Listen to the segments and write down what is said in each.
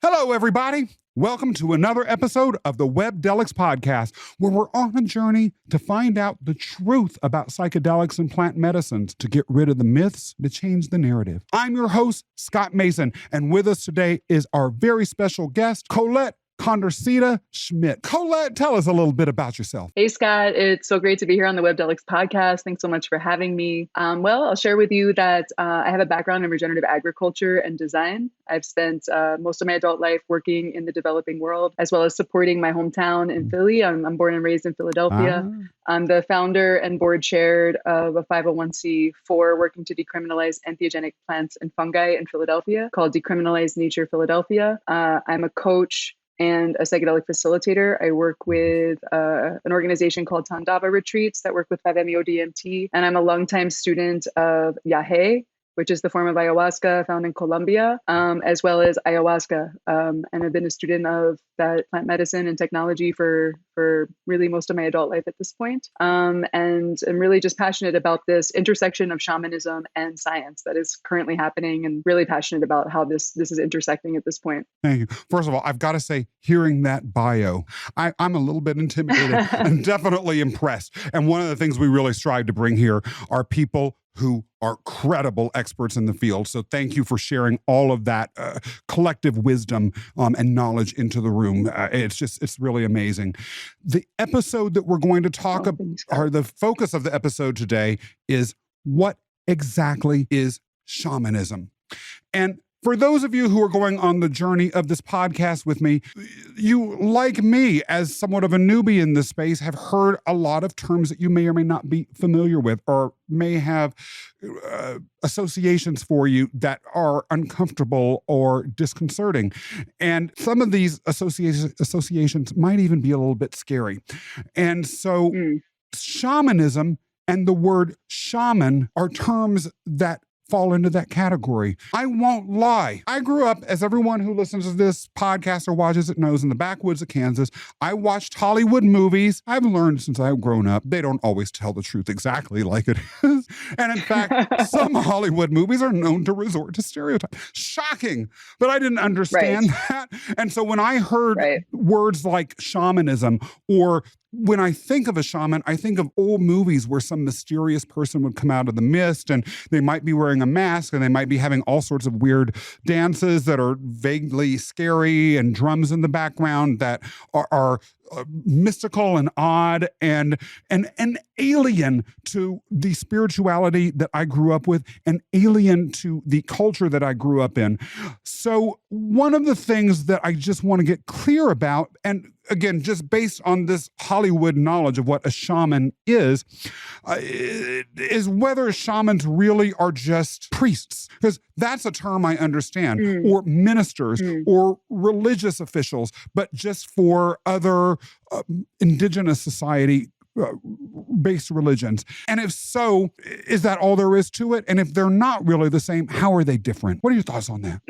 Hello, everybody. Welcome to another episode of the Webdelics podcast, where we're on a journey to find out the truth about psychedelics and plant medicines, to get rid of the myths, to change the narrative. I'm your host, Scott Mason, and with us today is our very special guest, Colette Condorcita Schmitt. Colette, tell us a little bit about yourself. Hey, Scott. It's so great to be here on the Webdelics podcast. Thanks so much for having me. I'll share with you that I have a background in regenerative agriculture and design. I've spent most of my adult life working in the developing world, as well as supporting my hometown in Philly. I'm born and raised in Philadelphia. I'm the founder and board chair of a 501c4 working to decriminalize entheogenic plants and fungi in Philadelphia called Decriminalize Nature Philadelphia. I'm a coach and a psychedelic facilitator. I work with an organization called Tandava Retreats that work with 5-MeO-DMT. And I'm a longtime student of Yahe, which is the form of ayahuasca found in Colombia, as well as ayahuasca. And I've been a student of that plant medicine and technology for really most of my adult life at this point. And I'm really just passionate about this intersection of shamanism and science that is currently happening, and really passionate about how this is intersecting at this point. Thank you. First of all, I've got to say, hearing that bio, I'm a little bit intimidated and definitely impressed. And one of the things we really strive to bring here are people who are credible experts in the field. So thank you for sharing all of that collective wisdom and knowledge into the room. It's really amazing. The episode that we're going to talk about, or the focus of the episode today, is what exactly is shamanism? And for those of you who are going on the journey of this podcast with me, you, like me, as somewhat of a newbie in this space, have heard a lot of terms that you may or may not be familiar with, or may have associations for you that are uncomfortable or disconcerting. And some of these associations might even be a little bit scary. And so shamanism and the word shaman are terms that fall into that category. I won't lie. I grew up, as everyone who listens to this podcast or watches it knows, in the backwoods of Kansas. I watched Hollywood movies. I've learned since I've grown up, they don't always tell the truth exactly like it is. And in fact, some Hollywood movies are known to resort to stereotypes. Shocking. But I didn't understand that. And so when I heard words like shamanism, or when I think of a shaman, I think of old movies where some mysterious person would come out of the mist, and they might be wearing a mask, and they might be having all sorts of weird dances that are vaguely scary, and drums in the background that are mystical and odd and alien to the spirituality that I grew up with, and alien to the culture that I grew up in. So one of the things that I just want to get clear about, and again, just based on this Hollywood knowledge of what a shaman is whether shamans really are just priests, because that's a term I understand, or ministers, or religious officials, but just for other indigenous society based religions. And if so, is that all there is to it? And if they're not really the same, how are they different? What are your thoughts on that?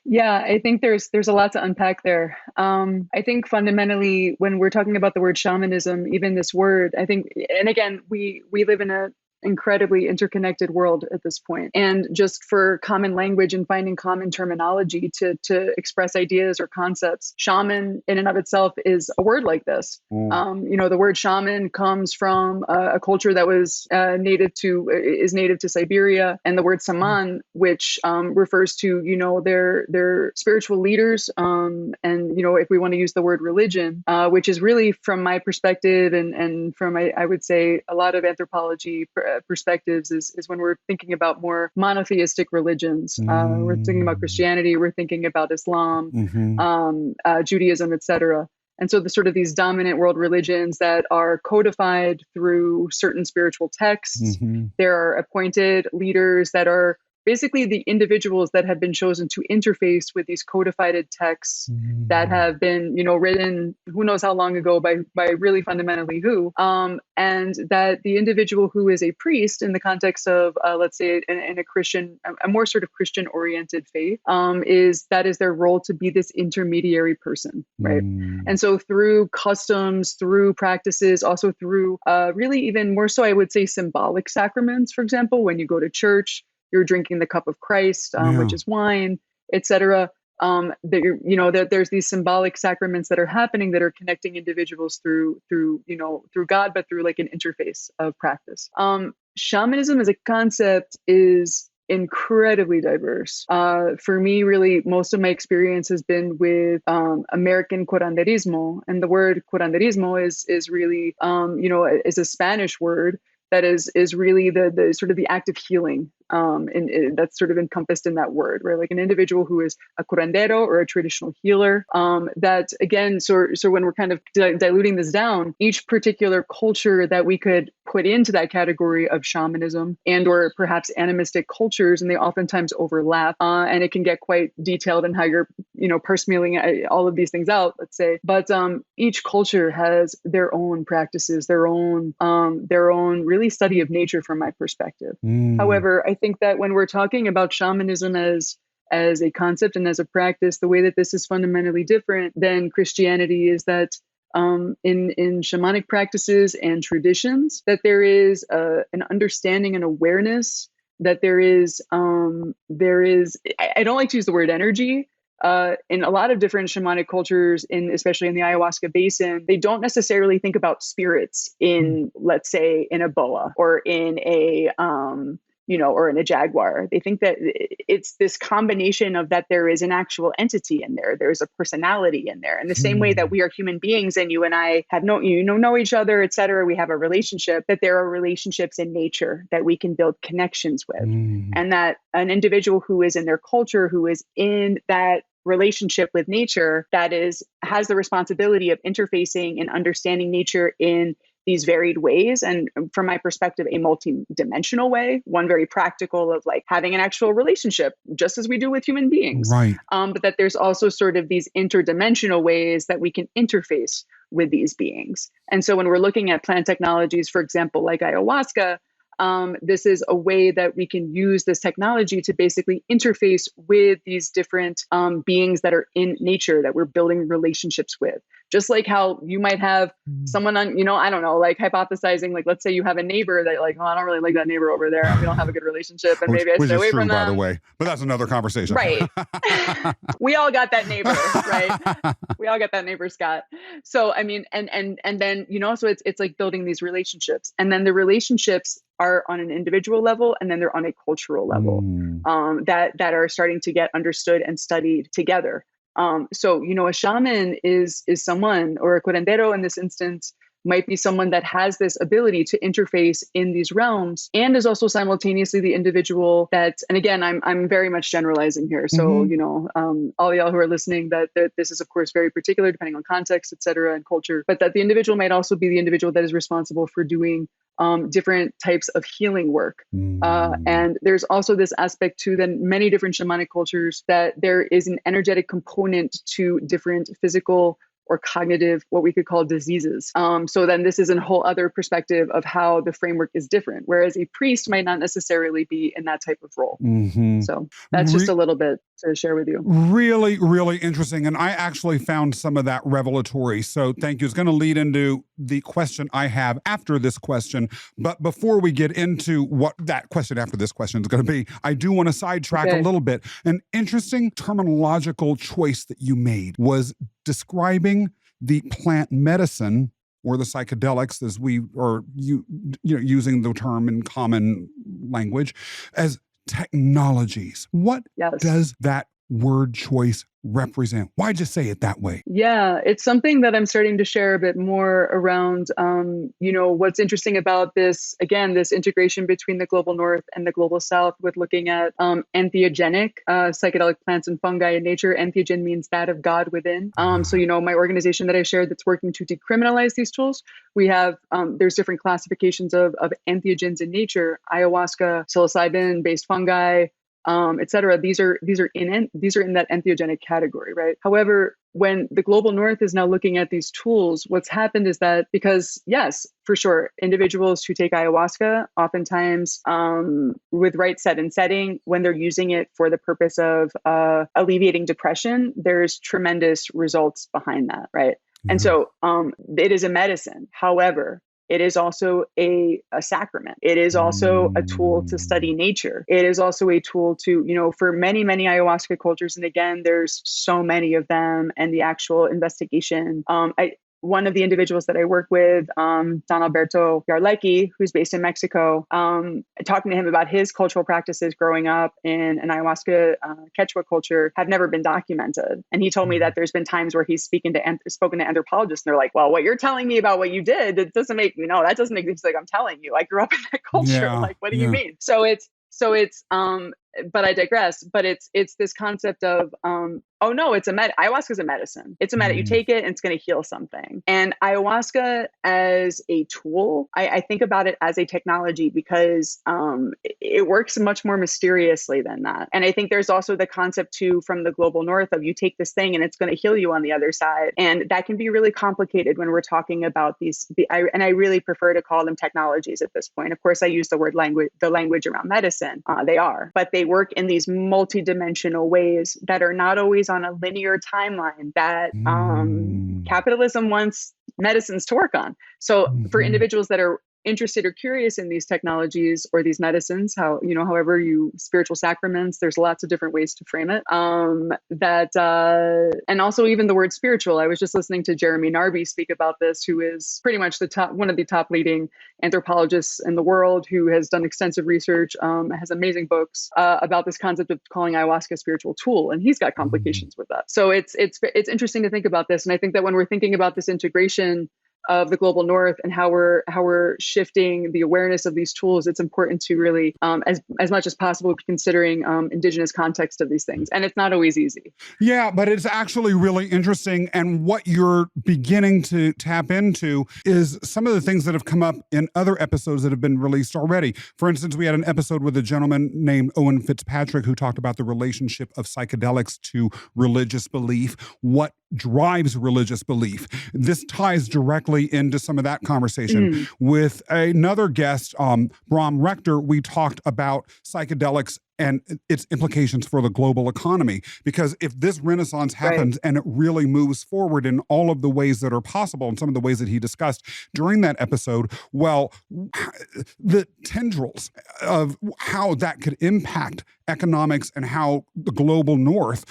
Yeah, I think there's a lot to unpack there. I think fundamentally, when we're talking about the word shamanism, even this word, I think, and again, we live in a incredibly interconnected world at this point. And just for common language and finding common terminology to express ideas or concepts, shaman in and of itself is a word like this. The word shaman comes from a culture that was native to Siberia, and the word saman, which refers to, their spiritual leaders. And if we want to use the word religion, which is really, from my perspective and from, I would say, a lot of anthropology perspectives, is when we're thinking about more monotheistic religions. We're thinking about Christianity, we're thinking about Islam, Judaism, etc. And so the sort of these dominant world religions that are codified through certain spiritual texts, there are appointed leaders that are basically the individuals that have been chosen to interface with these codified texts that have been, written who knows how long ago by really fundamentally who, and that the individual who is a priest in the context of, let's say, in a Christian, a more sort of Christian oriented faith, is their role to be this intermediary person, right? And so through customs, through practices, also through really even more so, I would say, symbolic sacraments. For example, when you go to church, you're drinking the cup of Christ, which is wine, etc. that there's these symbolic sacraments that are happening that are connecting individuals through God, but through like an interface of practice. Shamanism as a concept is incredibly diverse. For me, really, most of my experience has been with American curanderismo, and the word curanderismo is really is a Spanish word that is really the sort of the act of healing, and that's sort of encompassed in that word, right? Like an individual who is a curandero or a traditional healer. That again, so when we're kind of diluting this down, each particular culture that we could put into that category of shamanism and or perhaps animistic cultures, and they oftentimes overlap, and it can get quite detailed in how you're parceling all of these things out, let's say. But each culture has their own practices, their own really study of nature from my perspective. However, I think that when we're talking about shamanism as a concept and as a practice, the way that this is fundamentally different than Christianity is that in shamanic practices and traditions, that there is an understanding and awareness that there is I don't like to use the word energy. In a lot of different shamanic cultures, especially in the ayahuasca basin, they don't necessarily think about spirits in, let's say, in a boa or in a or in a jaguar. They think that it's this combination of that there is an actual entity in there. There's a personality in there. In the same way that we are human beings and you and I have know each other, et cetera, we have a relationship, that there are relationships in nature that we can build connections with. And that an individual who is in their culture, who is in that relationship with nature, has the responsibility of interfacing and understanding nature in these varied ways. And from my perspective, a multi-dimensional way, one very practical of like having an actual relationship, just as we do with human beings. Right. But that there's also sort of these interdimensional ways that we can interface with these beings. And so when we're looking at plant technologies, for example, like ayahuasca, this is a way that we can use this technology to basically interface with these different beings that are in nature that we're building relationships with. Just like how you might have someone on, I don't know, like hypothesizing, like, let's say you have a neighbor that like, I don't really like that neighbor over there, and we don't have a good relationship, and maybe I stay away from them. By the way, but that's another conversation. Right. We all got that neighbor, right? We all got that neighbor, Scott. So, I mean, and then, so it's like building these relationships, and then the relationships are on an individual level, and then they're on a cultural level, that are starting to get understood and studied together. So, a shaman is someone, or a curandero in this instance, might be someone that has this ability to interface in these realms, and is also simultaneously the individual that, and again, I'm very much generalizing here. So, all y'all who are listening, that this is of course very particular depending on context, et cetera, and culture, but that the individual might also be the individual that is responsible for doing different types of healing work. And there's also this aspect too, that in many different shamanic cultures, that there is an energetic component to different physical or cognitive, what we could call diseases. So then this is a whole other perspective of how the framework is different, whereas a priest might not necessarily be in that type of role. So that's just a little bit to share with you. Really, really interesting. And I actually found some of that revelatory. So thank you. It's going to lead into the question I have after this question. But before we get into what that question after this question is going to be, I do want to sidetrack a little bit. An interesting terminological choice that you made was describing the plant medicine or the psychedelics, as we are using the term in common language, as technologies. What does that word choice represent? Why'd you say it that way? Yeah, it's something that I'm starting to share a bit more around, what's interesting about this, again, this integration between the global north and the global south with looking at entheogenic psychedelic plants and fungi in nature. Entheogen means that of God within. So, my organization that I shared that's working to decriminalize these tools, we have, there's different classifications of entheogens in nature, ayahuasca, psilocybin-based fungi, et cetera. These are in that entheogenic category, right? However, when the global north is now looking at these tools, what's happened is that because, yes, for sure, individuals who take ayahuasca, oftentimes with right set and setting, when they're using it for the purpose of alleviating depression, there's tremendous results behind that, right? And so it is a medicine. However, it is also a sacrament. It is also a tool to study nature. It is also a tool to, for many, many ayahuasca cultures. And again, there's so many of them, and the actual investigation. One of the individuals that I work with, Don Alberto Yarlecki, who's based in Mexico, talking to him about his cultural practices growing up in an ayahuasca Quechua culture have never been documented. And he told me that there's been times where he's spoken to anthropologists, and they're like, well, what you're telling me about what you did, it doesn't make, that doesn't exist. Like, I'm telling you, I grew up in that culture. Yeah, like, what do you mean? So it's, but I digress. But it's this concept of, oh no, ayahuasca is a medicine. It's a medicine. You take it and it's going to heal something. And ayahuasca as a tool, I think about it as a technology because it works much more mysteriously than that. And I think there's also the concept too from the global north of you take this thing and it's going to heal you on the other side. And that can be really complicated when we're talking about and I really prefer to call them technologies at this point. Of course, I use the language around medicine. They are, but they work in these multidimensional ways that are not always on a linear timeline that capitalism wants medicines to work on. So for individuals that are interested or curious in these technologies or these medicines, however spiritual sacraments, there's lots of different ways to frame it. And also even the word spiritual. I was just listening to Jeremy Narby speak about this, who is pretty much one of the top leading anthropologists in the world, who has done extensive research, has amazing books about this concept of calling ayahuasca a spiritual tool, and he's got complications with that. So it's interesting to think about this, and I think that when we're thinking about this integration of the global north and how we're shifting the awareness of these tools, it's important to really, as much as possible, be considering indigenous context of these things. And it's not always easy. Yeah, but it's actually really interesting. And what you're beginning to tap into is some of the things that have come up in other episodes that have been released already. For instance, we had an episode with a gentleman named Owen Fitzpatrick who talked about the relationship of psychedelics to religious belief, what drives religious belief. This ties directly into some of that conversation. With another guest, Bram Rector, we talked about psychedelics and its implications for the global economy. Because if this renaissance happens and it really moves forward in all of the ways that are possible, and some of the ways that he discussed during that episode, well, the tendrils of how that could impact economics and how the global north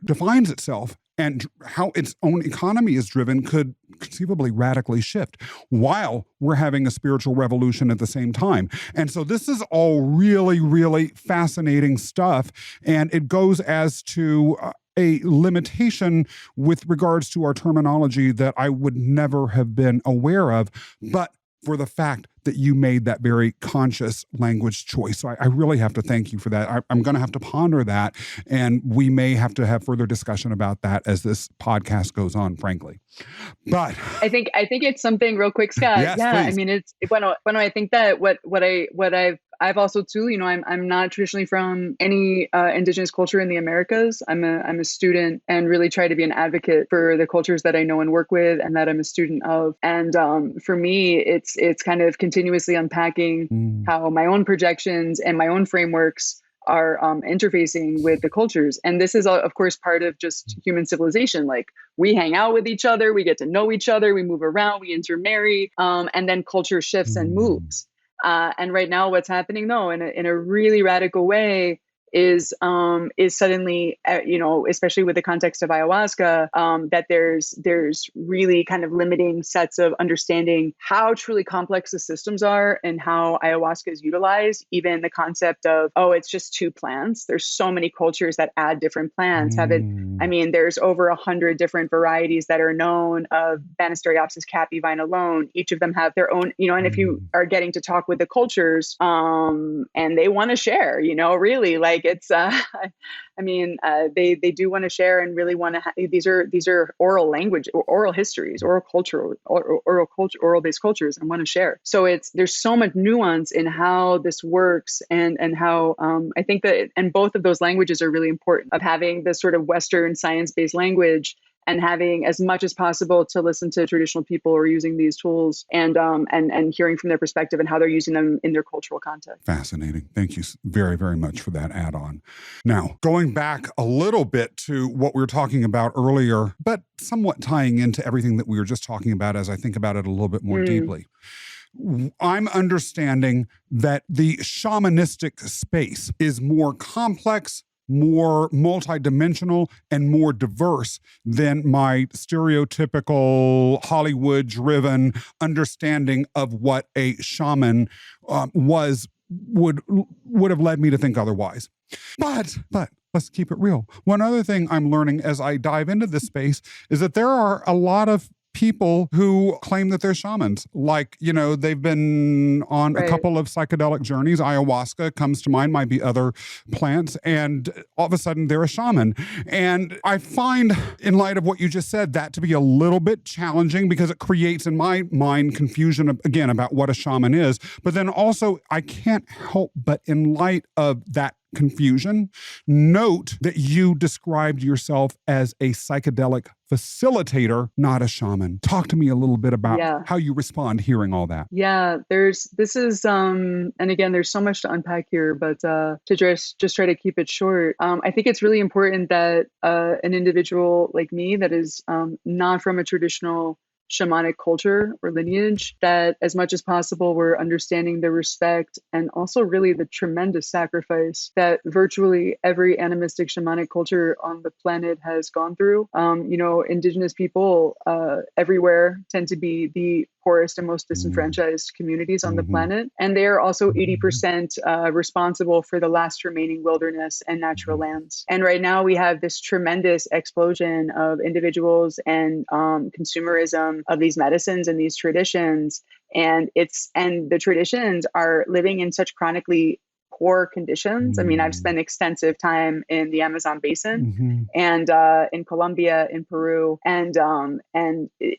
defines itself and how its own economy is driven could conceivably radically shift while we're having a spiritual revolution at the same time. And so this is all really, really fascinating stuff. And it goes as to a limitation with regards to our terminology that I would never have been aware of, but for the fact that you made that very conscious language choice. So I really have to thank you for that. I'm going to have to ponder that, and we may have to have further discussion about that as this podcast goes on, frankly. But I think it's something real quick, Scott. Yes, yeah, please. I mean, it's when I think that I've also too, I'm not traditionally from any indigenous culture in the Americas. I'm a student and really try to be an advocate for the cultures that I know and work with and that I'm a student of. And for me, it's kind of continuously unpacking how my own projections and my own frameworks are interfacing with the cultures. And this is, of course, part of just human civilization. Like, we hang out with each other, we get to know each other, we move around, we intermarry, and then culture shifts and moves. And right now, what's happening, though, in a really radical way, is suddenly, especially with the context of ayahuasca, that there's really kind of limiting sets of understanding how truly complex the systems are and how ayahuasca is utilized. Even the concept of, it's just 2 plants. There's so many cultures that add different plants. There's over 100 different varieties that are known of Banisteriopsis caapi vine alone. Each of them have their own, and if you are getting to talk with the cultures, and they want to share, really, like, it's they do want to share and really want to these are oral language or oral histories, oral based cultures, and want to share. So there's so much nuance in how this works and how I think that, and both of those languages are really important, of having this sort of Western science-based language and having as much as possible to listen to traditional people who are using these tools and hearing from their perspective and how they're using them in their cultural context. Fascinating. Thank you very, very much for that add-on. Now, going back a little bit to what we were talking about earlier, but somewhat tying into everything that we were just talking about as I think about it a little bit more deeply. I'm understanding that the shamanistic space is more complex, more multidimensional, and more diverse than my stereotypical Hollywood-driven understanding of what a shaman would have led me to think otherwise. But let's keep it real. One other thing I'm learning as I dive into this space is that there are a lot of people who claim that they're shamans. Like, they've been on a couple of psychedelic journeys. Ayahuasca comes to mind, might be other plants. And all of a sudden they're a shaman. And I find, in light of what you just said, that to be a little bit challenging because it creates in my mind confusion, again, about what a shaman is. But then also I can't help but, in light of that confusion, note that you described yourself as a psychedelic facilitator, not a shaman. Talk to me a little bit about how you respond hearing all that. Yeah, and again, there's so much to unpack here, but to just try to keep it short. I think it's really important that an individual like me that is not from a traditional shamanic culture or lineage, that as much as possible, we're understanding the respect and also really the tremendous sacrifice that virtually every animistic shamanic culture on the planet has gone through. Indigenous people everywhere tend to be the poorest and most disenfranchised communities on the planet. And they are also 80% responsible for the last remaining wilderness and natural lands. And right now we have this tremendous explosion of individuals and consumerism of these medicines and these traditions. And the traditions are living in such chronically poor conditions. I mean, I've spent extensive time in the Amazon basin and in Colombia, in Peru, and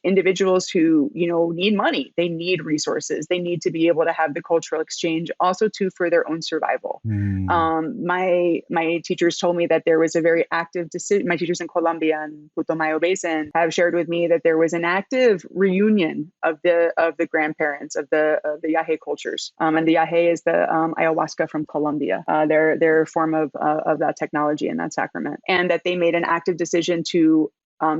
individuals who, need money, they need resources, they need to be able to have the cultural exchange also too for their own survival. My teachers told me that there was a very active decision. My teachers in Colombia and Putumayo Basin have shared with me that there was an active reunion of the grandparents of the Yahe cultures. And the Yahe is the ayahuasca from Colombia, their form of that technology and that sacrament, and that they made an active decision to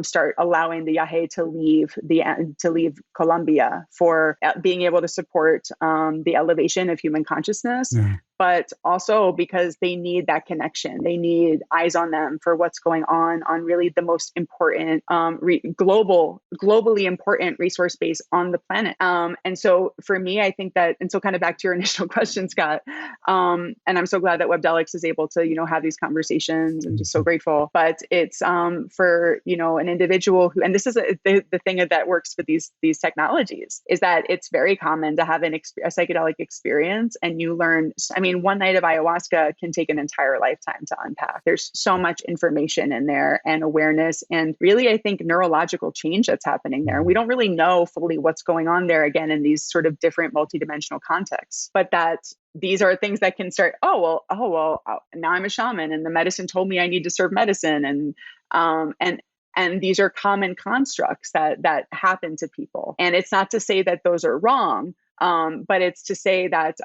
start allowing the Yahe to leave Colombia for being able to support the elevation of human consciousness. But also because they need that connection. They need eyes on them for what's going on really the most important, globally important resource base on the planet. And so for me, I think that, and so kind of back to your initial question, Scott, and I'm so glad that Webdelics is able to, have these conversations and just so grateful. But it's for, an individual who, and this is the thing that works with these technologies, is that it's very common to have a psychedelic experience and you learn, one night of ayahuasca can take an entire lifetime to unpack. There's so much information in there and awareness and really, I think, neurological change that's happening there. We don't really know fully what's going on there, again, in these sort of different multidimensional contexts, but that these are things that can start, now I'm a shaman and the medicine told me I need to serve medicine. And these are common constructs that happen to people. And it's not to say that those are wrong, but it's to say that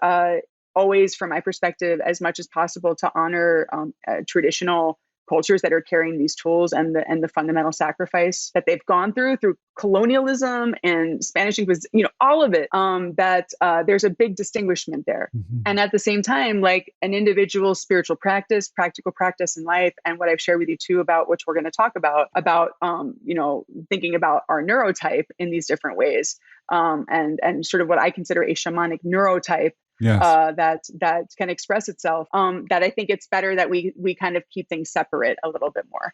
always, from my perspective, as much as possible to honor traditional cultures that are carrying these tools and the fundamental sacrifice that they've gone through colonialism and Spanish Inquisition, all of it, that there's a big distinguishment there. And at the same time, like an individual's spiritual practice, practical practice in life, and what I've shared with you too about, which we're going to talk about, thinking about our neurotype in these different ways, and sort of what I consider a shamanic neurotype. Yes. That can express itself, that I think it's better that we kind of keep things separate a little bit more.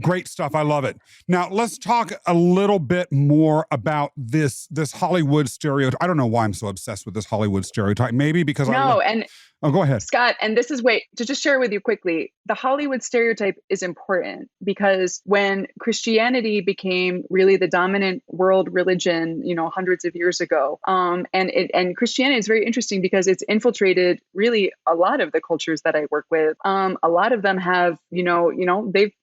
Great stuff. I love it. Now let's talk a little bit more about this Hollywood stereotype. I don't know why I'm so obsessed with this Hollywood stereotype. Maybe because Oh, go ahead. Scott, and this is to just share with you quickly, the Hollywood stereotype is important because when Christianity became really the dominant world religion, hundreds of years ago, and Christianity is very interesting because it's infiltrated really a lot of the cultures that I work with. A lot of them have,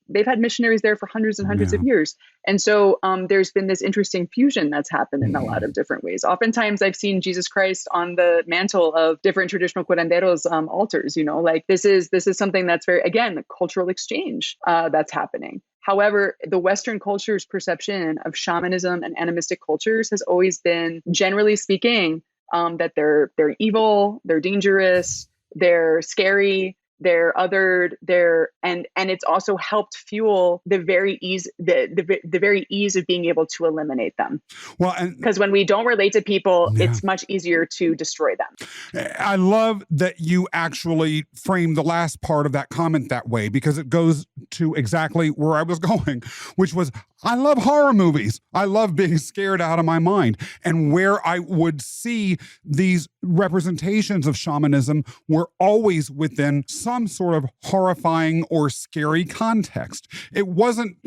they've had missionaries there for hundreds and hundreds of years. And so there's been this interesting fusion that's happened in a lot of different ways. Oftentimes I've seen Jesus Christ on the mantle of different traditional curanderos altars, you know, like this is something that's very, again, a cultural exchange that's happening. However, the Western culture's perception of shamanism and animistic cultures has always been, generally speaking, that they're evil, they're dangerous, they're scary, they're othered, and it's also helped fuel the very ease of being able to eliminate them. Well, because when we don't relate to people, it's much easier to destroy them. I love that you actually framed the last part of that comment that way, because it goes to exactly where I was going, which was, I love horror movies. I love being scared out of my mind. And where I would see these representations of shamanism were always within some sort of horrifying or scary context. It wasn't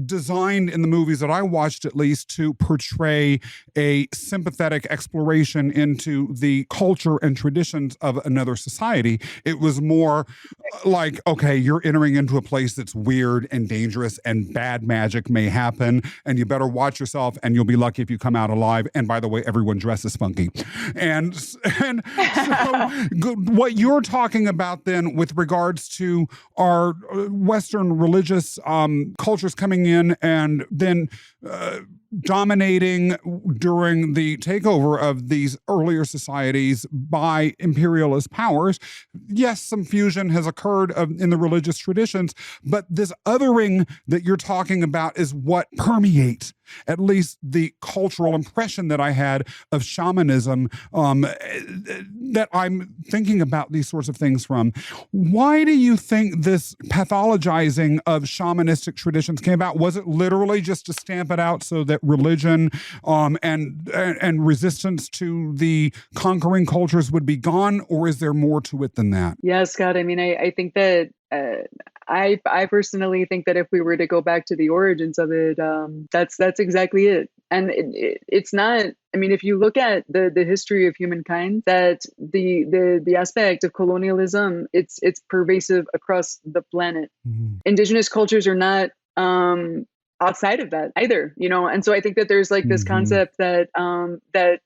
designed in the movies that I watched, at least, to portray a sympathetic exploration into the culture and traditions of another society. It was more like, okay, you're entering into a place that's weird and dangerous and bad magic may happen, and you better watch yourself, and you'll be lucky if you come out alive. And by the way, everyone dresses funky. And so what you're talking about then with regards to our Western religious cultures coming in and then dominating during the takeover of these earlier societies by imperialist powers. Yes, some fusion has occurred in the religious traditions, but this othering that you're talking about is what permeates at least the cultural impression that I had of shamanism, that I'm thinking about these sorts of things from. Why do you think this pathologizing of shamanistic traditions came about? Was it literally just to stamp it out so that religion and resistance to the conquering cultures would be gone, or is there more to it than that? Yeah, Scott. I mean, I think that I personally think that if we were to go back to the origins of it, that's exactly it. And it's not, I mean, if you look at the history of humankind, that the aspect of colonialism, it's pervasive across the planet. Mm-hmm. Indigenous cultures are not outside of that either, you know. And so I think that there's like this concept that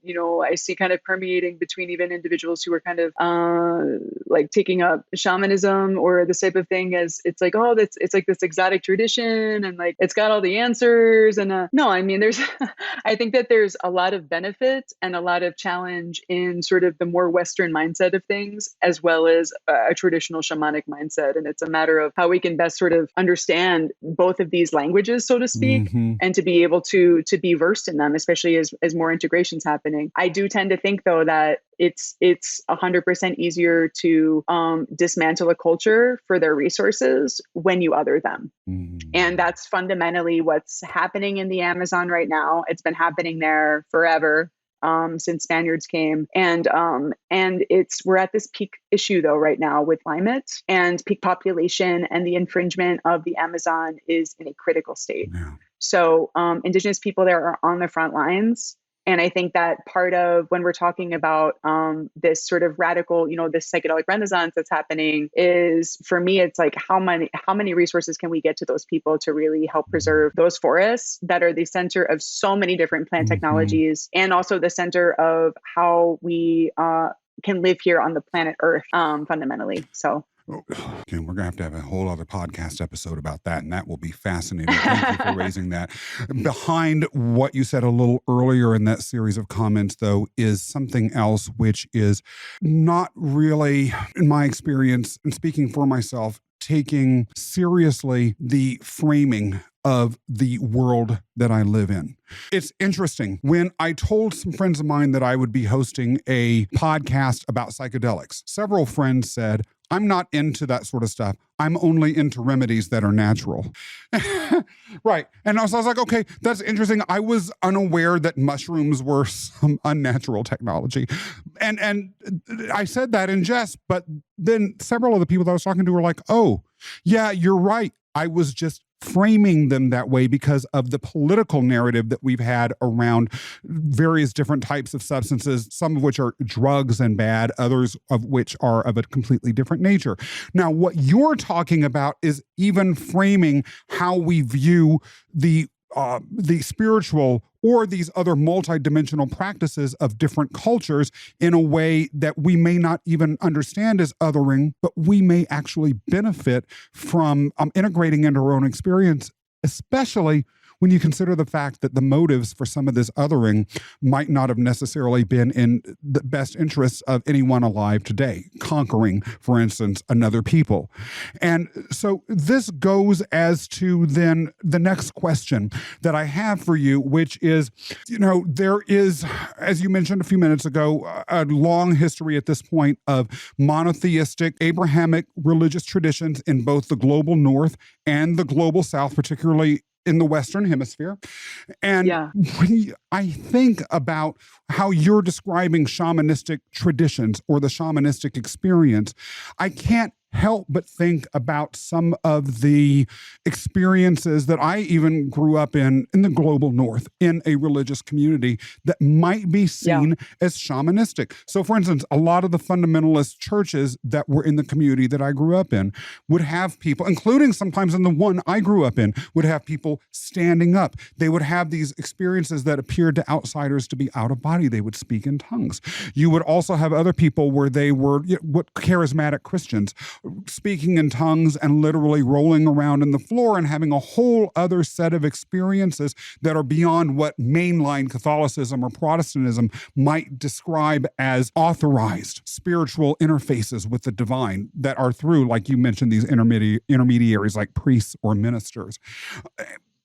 you know, I see kind of permeating between even individuals who are kind of like taking up shamanism or this type of thing, as it's like, oh, it's like this exotic tradition and like it's got all the answers. And no, I mean, there's I think that there's a lot of benefit and a lot of challenge in sort of the more Western mindset of things, as well as a traditional shamanic mindset. And it's a matter of how we can best sort of understand both of these languages, so to speak, and to be able to be versed in them, especially as more integration's happening. I do tend to think, though, that it's 100% easier to dismantle a culture for their resources when you other them. And that's fundamentally what's happening in the Amazon right now. It's been happening there forever. Since Spaniards came, and we're at this peak issue though right now with climate and peak population, and the infringement of the Amazon is in a critical state. Yeah. So Indigenous people there are on the front lines. And I think that part of when we're talking about this sort of radical, you know, this psychedelic renaissance that's happening is, for me, it's like how many resources can we get to those people to really help preserve those forests that are the center of so many different plant technologies, and also the center of how we can live here on the planet Earth fundamentally. So. Okay, we're going to have a whole other podcast episode about that, and that will be fascinating. Thank you for raising that. Behind what you said a little earlier in that series of comments, though, is something else, which is not really, in my experience, and speaking for myself, taking seriously the framing of the world that I live in. It's interesting. When I told some friends of mine that I would be hosting a podcast about psychedelics, several friends said, I'm not into that sort of stuff. I'm only into remedies that are natural. Right. And I was like, okay, that's interesting. I was unaware that mushrooms were some unnatural technology. And I said that in jest, but then several of the people that I was talking to were like, oh, yeah, you're right. I was just framing them that way because of the political narrative that we've had around various different types of substances, some of which are drugs and bad, others of which are of a completely different nature. Now, what you're talking about is even framing how we view the spiritual or these other multidimensional practices of different cultures in a way that we may not even understand as othering, but we may actually benefit from integrating into our own experience, especially when you consider the fact that the motives for some of this othering might not have necessarily been in the best interests of anyone alive today, conquering, for instance, another people. And so this goes as to then the next question that I have for you, which is, there is, as you mentioned a few minutes ago, a long history at this point of monotheistic Abrahamic religious traditions in both the global north and the global south, particularly in the Western Hemisphere. And when I think about how you're describing shamanistic traditions or the shamanistic experience, I can't help but think about some of the experiences that I even grew up in the global north, in a religious community that might be seen as shamanistic. So for instance, a lot of the fundamentalist churches that were in the community that I grew up in would have people, including sometimes in the one I grew up in, would have people standing up. They would have these experiences that appeared to outsiders to be out of body. They would speak in tongues. You would also have other people where they were what charismatic Christians, speaking in tongues and literally rolling around in the floor and having a whole other set of experiences that are beyond what mainline Catholicism or Protestantism might describe as authorized spiritual interfaces with the divine that are through, like you mentioned, these intermediaries like priests or ministers.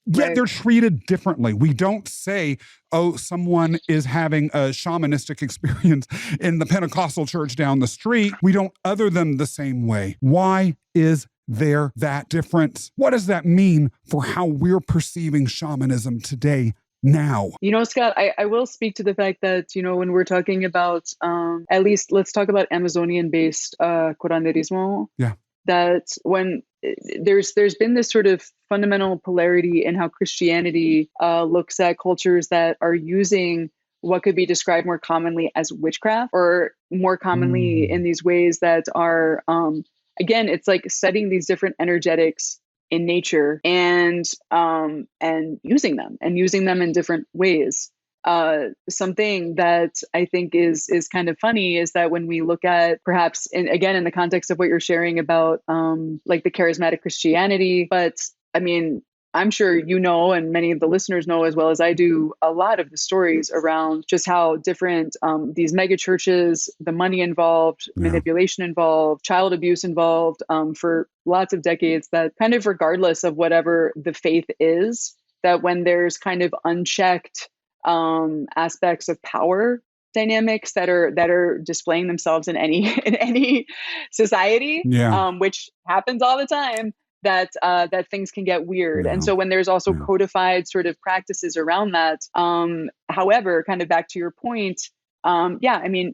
Yet they're treated differently. We don't say, oh, someone is having a shamanistic experience in the Pentecostal church down the street. We don't other them the same way. Why is there that difference? What does that mean for how we're perceiving shamanism today? Now, Scott, I will speak to the fact that, when we're talking about, at least let's talk about Amazonian-based curanderismo. Yeah. That when there's been this sort of fundamental polarity in how Christianity looks at cultures that are using what could be described more commonly as witchcraft, or more commonly in these ways that are, again, it's like studying these different energetics in nature and using them in different ways. Something that I think is kind of funny is that when we look at, perhaps in the context of what you're sharing about like the charismatic Christianity, but I mean, I'm sure and many of the listeners know as well as I do, a lot of the stories around just how different these mega churches, the money involved, manipulation involved, child abuse involved for lots of decades, that kind of regardless of whatever the faith is, that when there's kind of unchecked aspects of power dynamics that are displaying themselves in any society, which happens all the time, that things can get weird. And so when there's also codified sort of practices around that, however, kind of back to your point, brujeria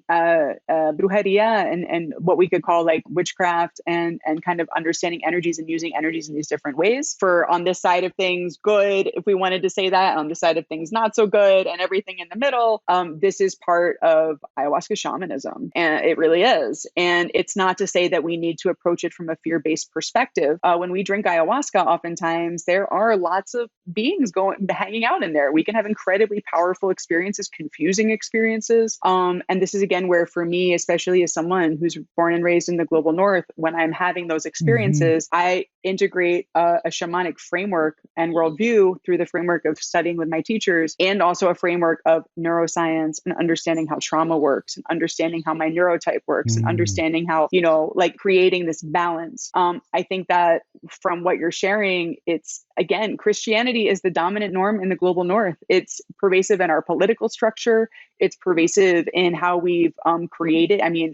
and what we could call like witchcraft and kind of understanding energies and using energies in these different ways, for on this side of things good, if we wanted to say that, on the side of things not so good, and everything in the middle. This is part of ayahuasca shamanism, and it really is. And it's not to say that we need to approach it from a fear-based perspective. When we drink ayahuasca, oftentimes there are lots of beings hanging out in there. We can have incredibly powerful experiences, confusing experiences. And this is again where, for me, especially as someone who's born and raised in the global north, when I'm having those experiences, I integrate a shamanic framework and worldview through the framework of studying with my teachers, and also a framework of neuroscience and understanding how trauma works, and understanding how my neurotype works, and understanding how, like creating this balance. I think that from what you're sharing, it's, again, Christianity is the dominant norm in the global north. It's pervasive in our political structure. It's pervasive in how we've created. I mean,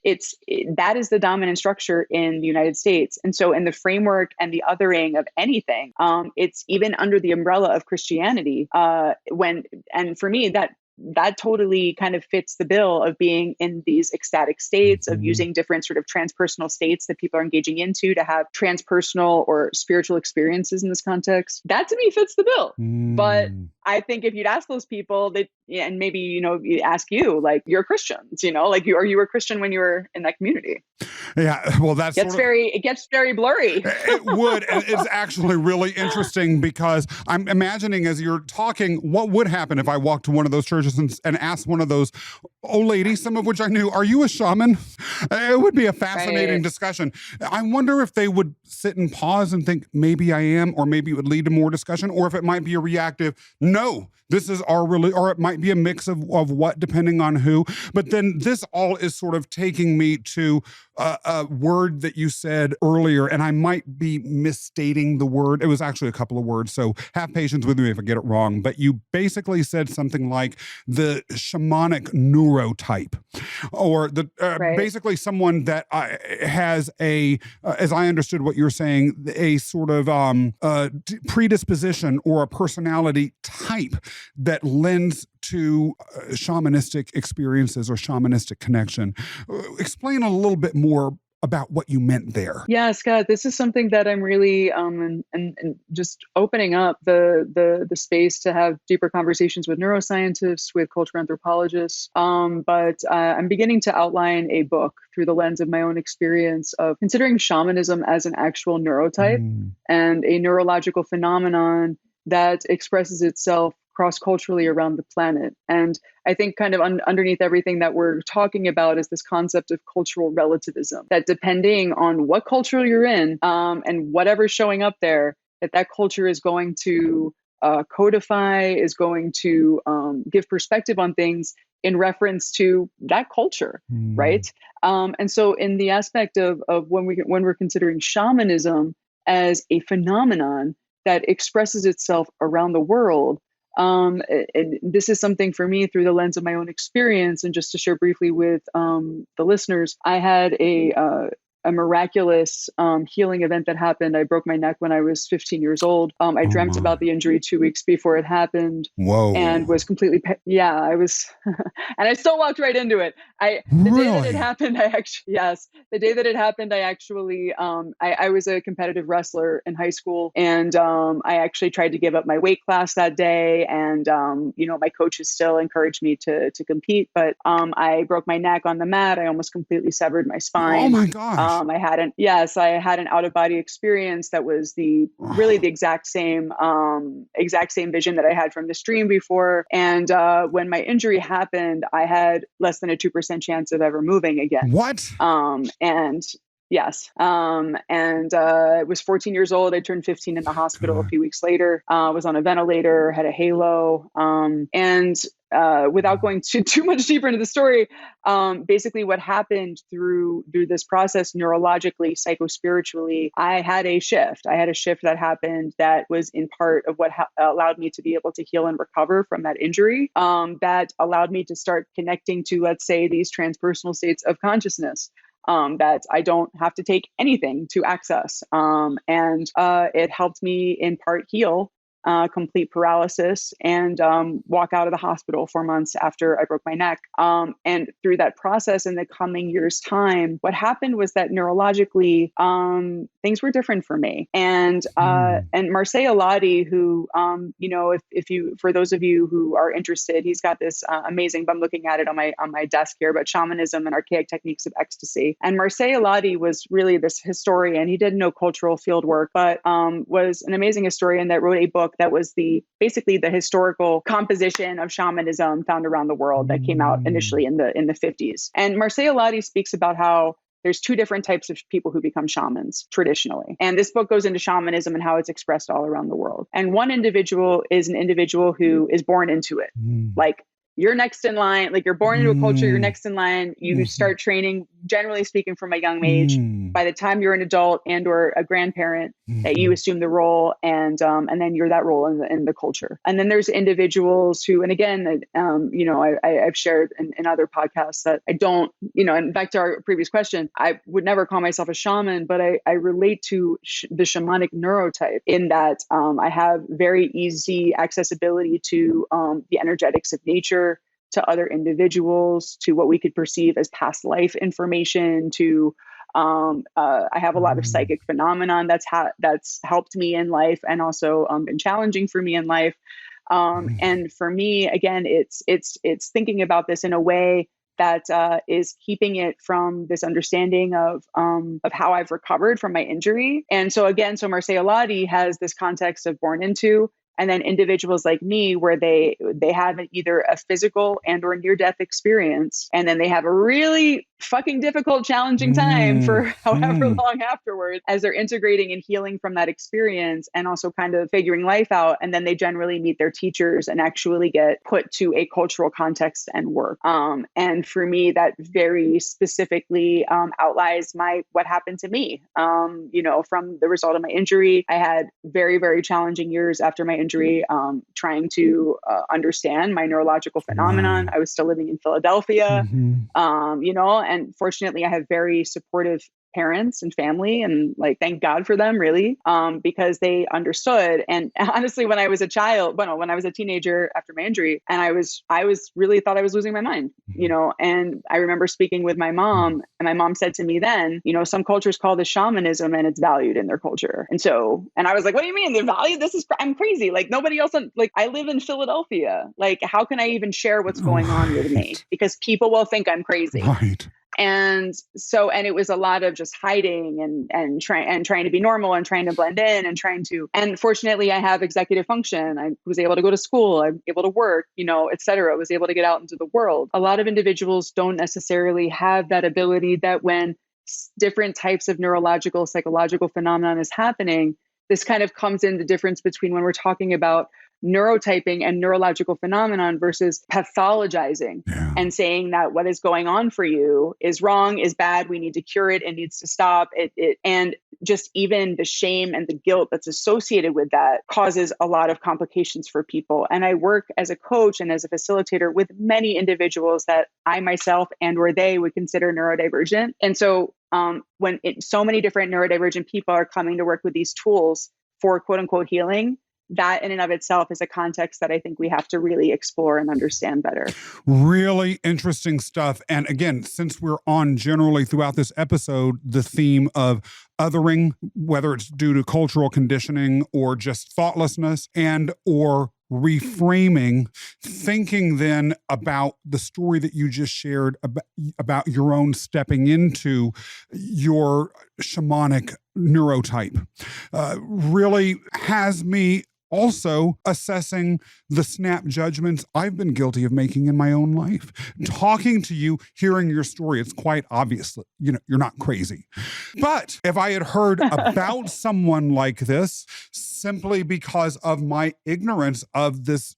that is the dominant structure in the United States. And so in the framework and the othering of anything, it's even under the umbrella of Christianity. And for me, that that totally kind of fits the bill of being in these ecstatic states, of using different sort of transpersonal states that people are engaging into to have transpersonal or spiritual experiences in this context. That to me fits the bill. But I think if you'd ask those people, and maybe, you ask you, like, you're Christians, like are you a Christian when you were in that community? Yeah, well, it gets very blurry. It would. And it's actually really interesting because I'm imagining as you're talking, what would happen if I walked to one of those churches and asked one of those old ladies, some of which I knew, are you a shaman? It would be a fascinating discussion. I wonder if they would sit and pause and think, maybe I am, or maybe it would lead to more discussion, or if it might be a reactive, no, this is our or it might be a mix of what, depending on who. But then this all is sort of taking me to a word that you said earlier, and I might be misstating the word. It was actually a couple of words, so have patience with me if I get it wrong. But you basically said something like the shamanic neurotype, or the basically someone that has as I understood what you're saying, a sort of predisposition or a personality type that lends to shamanistic experiences or shamanistic connection. Explain a little bit more about what you meant there. Yeah, Scott, this is something that I'm really and just opening up the space to have deeper conversations with neuroscientists, with cultural anthropologists. But I'm beginning to outline a book through the lens of my own experience of considering shamanism as an actual neurotype and a neurological phenomenon that expresses itself cross-culturally around the planet. And I think kind of underneath everything that we're talking about is this concept of cultural relativism, that depending on what culture you're in and whatever's showing up there, that culture is going to codify, is going to give perspective on things in reference to that culture, right? And so in the aspect of when we're considering shamanism as a phenomenon that expresses itself around the world, this is something for me through the lens of my own experience. And just to share briefly with the listeners, I had a miraculous healing event that happened. I broke my neck when I was 15 years old. I dreamt about the injury 2 weeks before it happened. Whoa. And was completely, I was, and I still walked right into it. The day that it happened, the day that it happened, I actually, I was a competitive wrestler in high school, and I actually tried to give up my weight class that day. And, my coaches still encouraged me to compete, but I broke my neck on the mat. I almost completely severed my spine. Oh my gosh. I had an out of body experience that was really the exact same vision that I had from the stream before. And when my injury happened, I had less than a 2% chance of ever moving again. What? Yes. I was 14 years old. I turned 15 in the hospital a few weeks later, was on a ventilator, had a halo. Without going too much deeper into the story, basically what happened through this process neurologically, psychospiritually, I had a shift that happened that was in part of what allowed me to be able to heal and recover from that injury, that allowed me to start connecting to, let's say, these transpersonal states of consciousness. That I don't have to take anything to access. And it helped me in part heal complete paralysis and walk out of the hospital 4 months after I broke my neck. And through that process in the coming years' time, what happened was that neurologically, things were different for me. And Marseille Aladi, who, for those of you who are interested, he's got this amazing, I'm looking at it on my desk here, but Shamanism and Archaic Techniques of Ecstasy. And Marseille Aladi was really this historian. He did no cultural field work, but was an amazing historian that wrote a book that was basically the historical composition of shamanism found around the world that came out initially in the 50s. And Marseille Aladi speaks about how there's two different types of people who become shamans traditionally. And this book goes into shamanism and how it's expressed all around the world. And one individual is an individual who is born into it. Like, you're next in line, like you're born into a culture, you're next in line, you start training generally speaking, from a young age, by the time you're an adult and or a grandparent, that you assume the role, and then you're that role in the culture. And then there's individuals who, and again, I've shared in other podcasts that I don't, and back to our previous question, I would never call myself a shaman, but I relate to the shamanic neurotype in that I have very easy accessibility to the energetics of nature, to other individuals, to what we could perceive as past life information, to I have a lot of psychic phenomenon that's helped me in life, and also been challenging for me in life. And for me, again, it's thinking about this in a way that is keeping it from this understanding of how I've recovered from my injury. And so again, so Marseille Ladi has this context of born into, and then individuals like me where they have either a physical and or near-death experience, and then they have a really fucking difficult, challenging time for however long afterwards, as they're integrating and healing from that experience and also kind of figuring life out. And then they generally meet their teachers and actually get put to a cultural context and work. And for me, that very specifically outlines what happened to me. From the result of my injury, I had very, very challenging years after my injury, trying to understand my neurological phenomenon. I was still living in Philadelphia, and fortunately I have very supportive parents and family, and like, thank God for them, really, because they understood. And honestly, when I was a teenager after my injury, and I was really thought I was losing my mind, and I remember speaking with my mom, and my mom said to me then, some cultures call this shamanism and it's valued in their culture. And I was like, what do you mean they're valued? I'm crazy. Like, nobody else, I live in Philadelphia. Like, how can I even share what's going on with me? Because people will think I'm crazy. Right. And it was a lot of just hiding and trying to be normal and trying to blend in and fortunately I have executive function. I was able to go to school, I'm able to work, et cetera. I was able to get out into the world. A lot of individuals don't necessarily have that ability, that when different types of neurological, psychological phenomenon is happening, this kind of comes in the difference between when we're talking about neurotyping and neurological phenomenon versus pathologizing and saying that what is going on for you is wrong, is bad, we need to cure it, it needs to stop it. And just even the shame and the guilt that's associated with that causes a lot of complications for people. And I work as a coach and as a facilitator with many individuals that I myself and or they would consider neurodivergent. And so when so many different neurodivergent people are coming to work with these tools for quote unquote healing, that in and of itself is a context that I think we have to really explore and understand better. Really interesting stuff. And again, since we're on generally throughout this episode, the theme of othering, whether it's due to cultural conditioning or just thoughtlessness and or reframing, thinking then about the story that you just shared about your own stepping into your shamanic neurotype, really has me also assessing the snap judgments I've been guilty of making in my own life. Talking to you, hearing your story, it's quite obvious that, you're not crazy. But if I had heard about someone like this simply because of my ignorance of this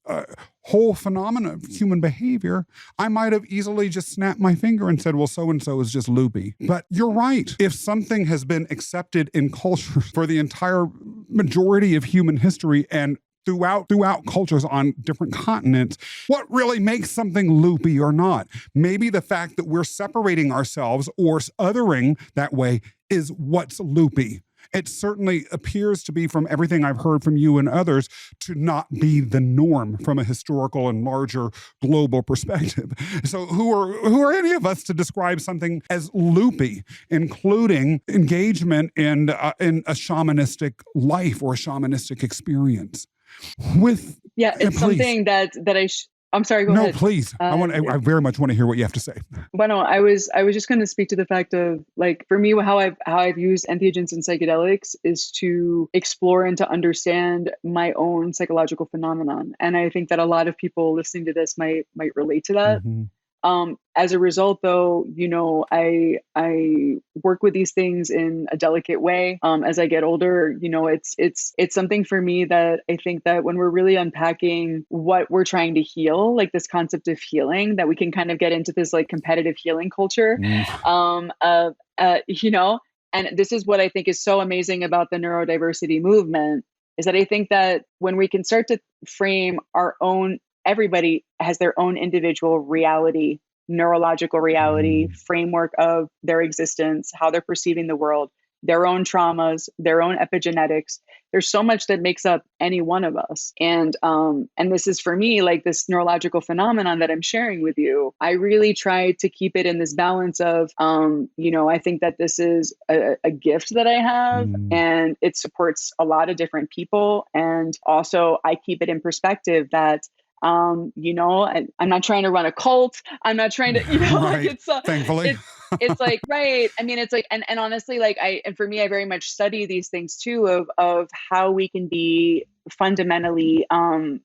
whole phenomenon of human behavior, I might have easily just snapped my finger and said, well, so-and-so is just loopy. But you're right. If something has been accepted in culture for the entire majority of human history and throughout cultures on different continents, what really makes something loopy or not? Maybe the fact that we're separating ourselves or othering that way is what's loopy. It certainly appears to be, from everything I've heard from you and others, to not be the norm from a historical and larger global perspective. So who are any of us to describe something as loopy, including engagement in a shamanistic life or a shamanistic experience? It's something that I'm sorry, go ahead. No, please. I very much want to hear what you have to say. Well, no, I was just going to speak to the fact of, like, for me, how I've used entheogens and psychedelics is to explore and to understand my own psychological phenomenon. And I think that a lot of people listening to this might relate to that. As a result, though, I work with these things in a delicate way. As I get older, it's something for me that I think that when we're really unpacking what we're trying to heal, like this concept of healing, that we can kind of get into this like competitive healing culture, and this is what I think is so amazing about the neurodiversity movement, is that I think that when we can start to frame our own, everybody has their own individual reality, neurological reality, framework of their existence, how they're perceiving the world, their own traumas, their own epigenetics. There's so much that makes up any one of us. And this is for me, like this neurological phenomenon that I'm sharing with you. I really try to keep it in this balance of, I think that this is a gift that I have, and it supports a lot of different people. And also I keep it in perspective that I'm not trying to run a cult. I'm not trying to, right. like it's thankfully. it's like, right. I mean, it's like, and honestly, like and for me, I very much study these things too, of how we can be fundamentally,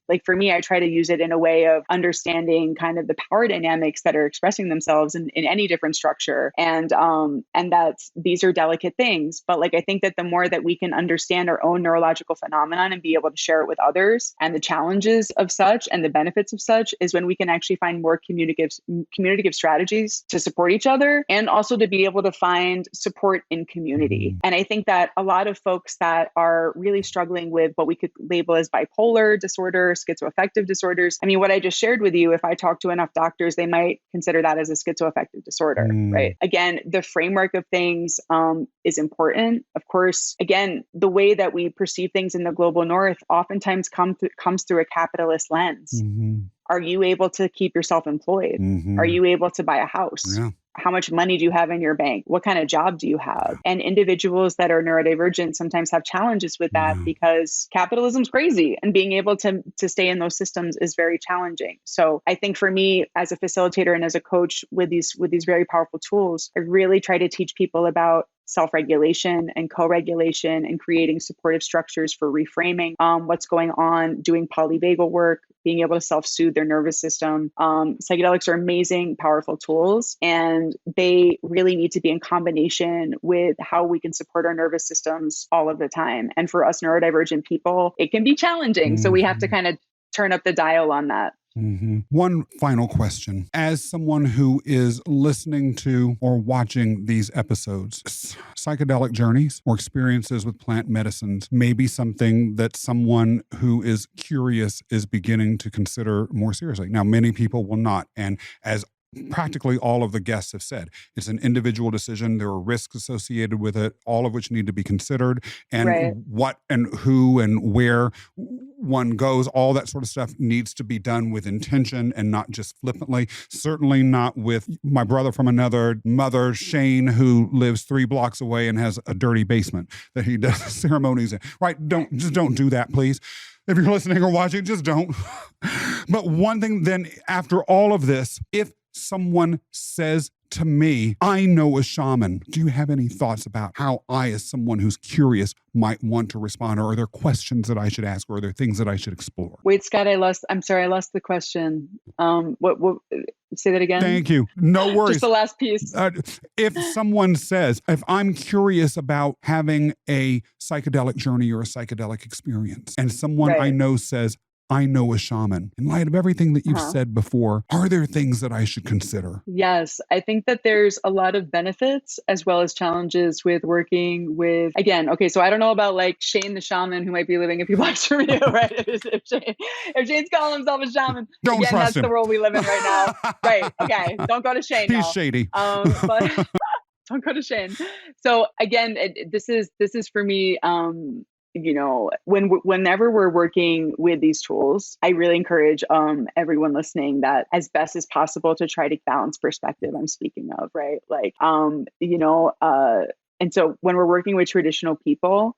like for me, I try to use it in a way of understanding kind of the power dynamics that are expressing themselves in any different structure. And that these are delicate things. But like, I think that the more that we can understand our own neurological phenomenon and be able to share it with others, and the challenges of such and the benefits of such, is when we can actually find more communicative strategies to support each other, and also to be able to find support in community. And I think that a lot of folks that are really struggling with what we could label as bipolar disorder, schizoaffective disorders. I mean, what I just shared with you, if I talk to enough doctors, they might consider that as a schizoaffective disorder, right? Again, the framework of things is important. Of course, again, the way that we perceive things in the global north oftentimes comes through a capitalist lens. Are you able to keep yourself employed? Are you able to buy a house? Yeah. How much money do you have in your bank? What kind of job do you have? And individuals that are neurodivergent sometimes have challenges with that because capitalism's crazy, and being able to stay in those systems is very challenging. So I think for me as a facilitator and as a coach with these very powerful tools, I really try to teach people about self-regulation and co-regulation, and creating supportive structures for reframing what's going on, doing polyvagal work, being able to self-soothe their nervous system. Psychedelics are amazing, powerful tools, and they really need to be in combination with how we can support our nervous systems all of the time. And for us neurodivergent people, it can be challenging. So we have to kind of turn up the dial on that. One final question. As someone who is listening to or watching these episodes, psychedelic journeys or experiences with plant medicines may be something that someone who is curious is beginning to consider more seriously. Now, many people will not. And as practically all of the guests have said, it's an individual decision. There are risks associated with it, all of which need to be considered, and what and who and where one goes, all that sort of stuff needs to be done with intention and not just flippantly. Certainly not with my brother from another mother, Shane, who lives 3 blocks away and has a dirty basement that he does ceremonies in. Right? Don't do that, please. If you're listening or watching, just don't. But one thing then, after all of this, if someone says to me, I know a shaman, do you have any thoughts about how I, as someone who's curious, might want to respond? Or are there questions that I should ask? Or are there things that I should explore? Wait, Scott, I'm sorry, I lost the question. What say that again? Thank you. No worries. Just the last piece. If someone says, if I'm curious about having a psychedelic journey or a psychedelic experience, and someone I know says, I know a shaman, in light of everything that you've said before, are there things that I should consider? Yes, I think that there's a lot of benefits as well as challenges with working with, again, okay, so I don't know about like Shane the shaman who might be living a few blocks from you, right? If Shane's calling himself a shaman, don't again, trust that's him. The world we live in right now. Right, okay, don't go to Shane. He's shady. But don't go to Shane. So again, this is for me, whenever we're working with these tools, I really encourage everyone listening that as best as possible to try to balance perspective. I'm speaking of, right? Like, and so when we're working with traditional people,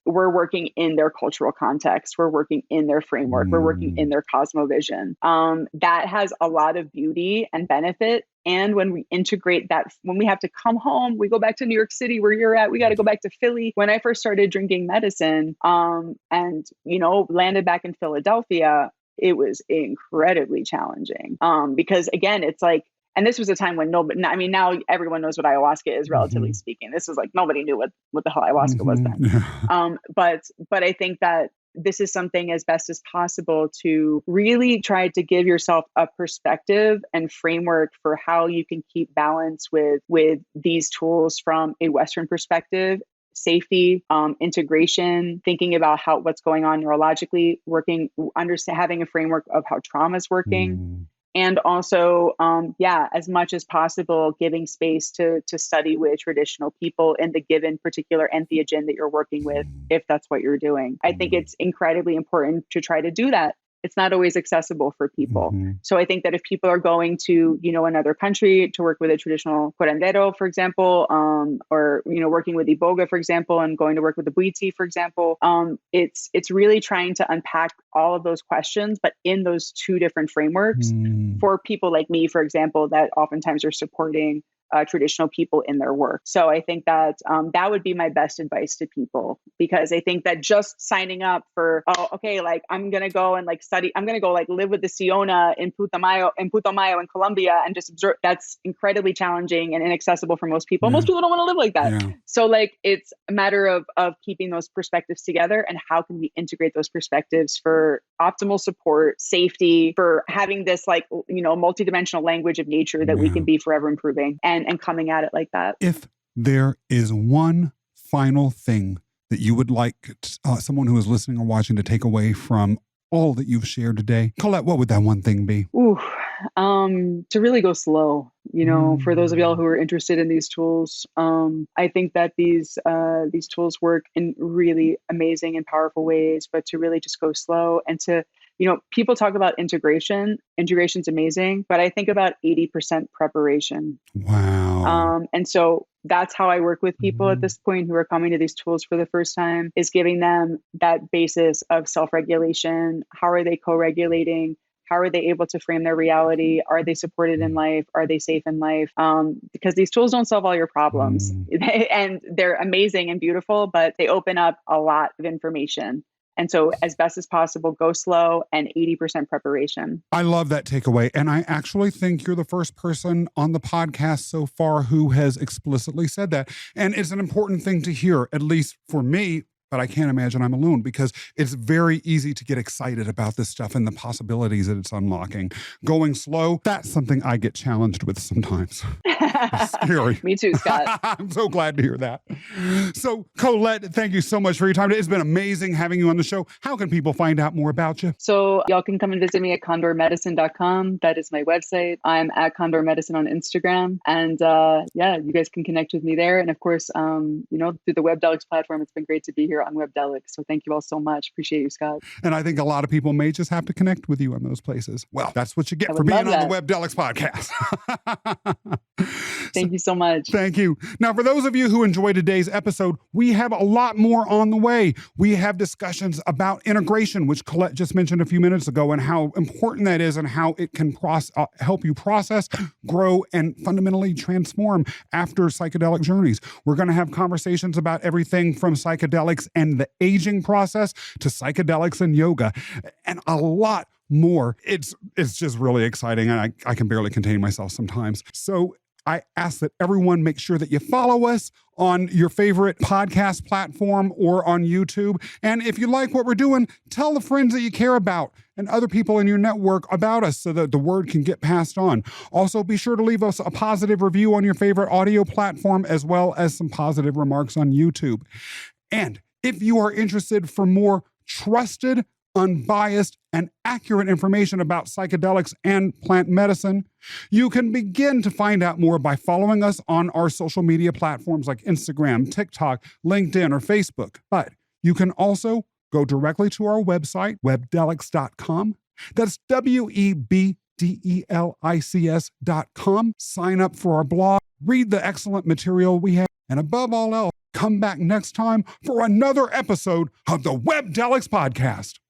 we're working in their cultural context. We're working in their framework. We're working in their cosmovision. That has a lot of beauty and benefit. And when we integrate that, when we have to come home, we go back to New York City where you're at, we got to go back to Philly. When I first started drinking medicine, and, landed back in Philadelphia, it was incredibly challenging. Because again, it's like, and this was a time when nobody, I mean, now everyone knows what ayahuasca is, relatively speaking. This was like, nobody knew what the hell ayahuasca was then. But I think that this is something as best as possible to really try to give yourself a perspective and framework for how you can keep balance with these tools from a Western perspective. Safety, integration, thinking about what's going on neurologically, having a framework of how trauma is working. And also, as much as possible, giving space to study with traditional people in the given particular entheogen that you're working with, if that's what you're doing. I think it's incredibly important to try to do that. It's not always accessible for people. So I think that if people are going to, another country to work with a traditional curandero, for example, or, working with Iboga, for example, and going to work with the Buiti, for example, it's really trying to unpack all of those questions, but in those two different frameworks for people like me, for example, that oftentimes are supporting traditional people in their work. So I think that that would be my best advice to people, because I think that just signing up for, I'm going to go and study, I'm going to go live with the Siona in Putumayo in Colombia and just observe. That's incredibly challenging and inaccessible for most people. Most people don't want to live like that. Yeah. So it's a matter of keeping those perspectives together, and how can we integrate those perspectives for optimal support, safety, for having this multidimensional language of nature that we can be forever improving and coming at it like that. If there is one final thing that you would like someone who is listening or watching to take away from all that you've shared today, Colette, what would that one thing be? To really go slow, for those of y'all who are interested in these tools. I think that these tools work in really amazing and powerful ways, but to really just go slow and to, people talk about integration. Integration's amazing, but I think about 80% preparation. Wow. And so that's how I work with people at this point who are coming to these tools for the first time, is giving them that basis of self-regulation. How are they co-regulating? How are they able to frame their reality? Are they supported in life? Are they safe in life? Because these tools don't solve all your problems and they're amazing and beautiful, but they open up a lot of information. And so as best as possible, go slow and 80% preparation. I love that takeaway. And I actually think you're the first person on the podcast so far who has explicitly said that. And it's an important thing to hear, at least for me. But I can't imagine I'm alone, because it's very easy to get excited about this stuff and the possibilities that it's unlocking. Going slow, that's something I get challenged with sometimes. It's scary. Me too, Scott. I'm so glad to hear that. So, Colette, thank you so much for your time today. It's been amazing having you on the show. How can people find out more about you? So y'all can come and visit me at condormedicine.com. That is my website. I'm at Condor Medicine on Instagram. And you guys can connect with me there. And of course, through the Webdelics platform, it's been great to be here on Webdelics. So thank you all so much. Appreciate you, Scott. And I think a lot of people may just have to connect with you on those places. Well, that's what you get for being on the Webdelics podcast. Thank you so much. Thank you. Now, for those of you who enjoyed today's episode, we have a lot more on the way. We have discussions about integration, which Colette just mentioned a few minutes ago, and how important that is and how it can help you process, grow, and fundamentally transform after psychedelic journeys. We're going to have conversations about everything from psychedelics and the aging process to psychedelics and yoga, and a lot more. It's just really exciting, and I can barely contain myself sometimes. So I ask that everyone make sure that you follow us on your favorite podcast platform or on YouTube. And if you like what we're doing, tell the friends that you care about and other people in your network about us so that the word can get passed on. Also, be sure to leave us a positive review on your favorite audio platform, as well as some positive remarks on YouTube. And if you are interested for more trusted, unbiased, and accurate information about psychedelics and plant medicine, you can begin to find out more by following us on our social media platforms like Instagram, TikTok, LinkedIn, or Facebook. But you can also go directly to our website, webdelics.com. That's WEBDELICS.com. Sign up for our blog, read the excellent material we have, and above all else, come back next time for another episode of the Webdelics podcast.